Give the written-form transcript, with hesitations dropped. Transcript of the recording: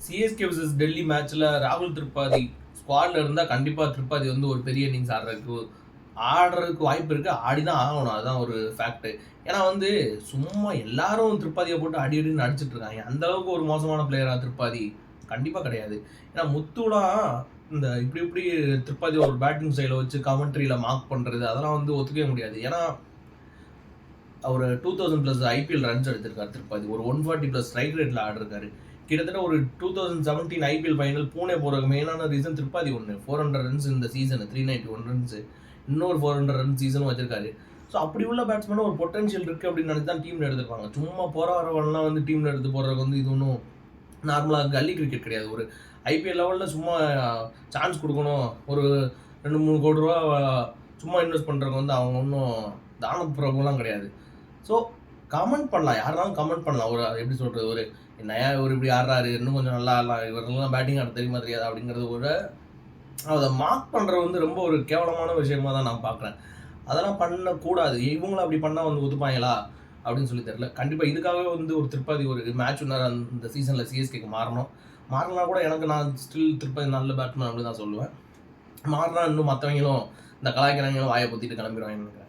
CSK vs Delhi மேட்ச்ல ராகுல் திரிபாதி ஸ்குவாட்ல இருந்தா கண்டிப்பா திரிபாதி வந்து ஒரு பெரிய இன்னிங்ஸ் ஆடுறதுக்கு வாய்ப்பு இருக்கு. ஆடிதான் ஆகணும், அதுதான் ஒரு ஃபேக்ட். ஏன்னா வந்து சும்மா எல்லாரும் திரிபாதியை போட்டு அடி அடின்னு அடிச்சிட்டு இருக்காங்க. அந்த அளவுக்கு ஒரு மோசமான பிளேயரா திரிபாதி? கண்டிப்பா கிடையாது. ஏன்னா முத்துலாம் இந்த இப்படி திரிபாதி ஒரு பேட்டிங் ஸ்டைல வச்சு கமெண்ட்ரியில மார்க் பண்றது அதெல்லாம் வந்து ஒத்துக்கவே முடியாது. ஏன்னா அவர் 2000+ ஐபிஎல் ரன்ஸ் எடுத்திருக்காரு திரிபாதி. ஒரு 140+ ஸ்ட்ரைக் ரேட்ல ஆடிருக்காரு. கிட்டத்தட்ட ஒரு 2017 ஐபிஎல் ஃபைனல் பூனே போறதுக்கு மெயினான ரீசன் திரிபாதி ஒன்று. 400 ரன்ஸ் இந்த சீசன், 391 ரன்ஸ், இன்னொரு 400 ரன் சீசனும் வச்சிருக்காரு. ஸோ அப்படி உள்ள பேட்ஸ்மேன் ஒரு பொட்டன்ஷியல் இருக்கு அப்படின்னு நினைச்சு தான் டீம்ல எடுத்திருப்பாங்க. சும்மா போற வரவெல்லாம் வந்து டீம்ல எடுத்து போடுறதுக்கு வந்து இது ஒன்றும் நார்மலாக கல்லி கிரிக்கெட் கிடையாது. ஒரு ஐபிஎல் லெவலில் சும்மா சான்ஸ் கொடுக்கணும், ஒரு 2-3 கோடி ரூபா சும்மா இன்வெஸ்ட் பண்ணுறவங்க வந்து அவங்க ஒன்றும் தான பிரபுலாம் கிடையாது. ஸோ கமெண்ட் பண்ணலாம், யாருனாலும் கமெண்ட் பண்ணலாம். ஒரு எப்படி சொல்கிறது, ஒரு என்னையா இவர் இப்படி ஆடுறாரு, இன்னும் கொஞ்சம் நல்லா ஆடலாம், இவரெல்லாம் பேட்டிங் ஆட தெரியுமா தெரியாது அப்படிங்கிறது ஒரு அதை மார்க் பண்ணுறது வந்து ரொம்ப ஒரு கேவலமான விஷயமா தான் நான் பார்க்குறேன். அதெல்லாம் பண்ணக்கூடாது. இவங்களும் அப்படி பண்ணால் வந்து ஒத்துப்பாங்களா அப்படின்னு சொல்லி தெரியல. கண்டிப்பாக இதுக்காகவே வந்து ஒரு திரிபாதி ஒரு மேட்ச் வின்னர் அந்த சீசனில் சிஎஸ்கேக்கு மாறினா கூட எனக்கு நான் ஸ்டில் திரிபாதி நல்ல பேட்ஸ்மேன் அப்படின்னு தான் சொல்லுவேன். மாறினா இன்னும் மற்றவங்களும் இந்த கலாய்க்கிறவங்களும் வாயை பொத்திட்டு கிளம்பிடுவாங்கன்னு நினைக்கிறேன்.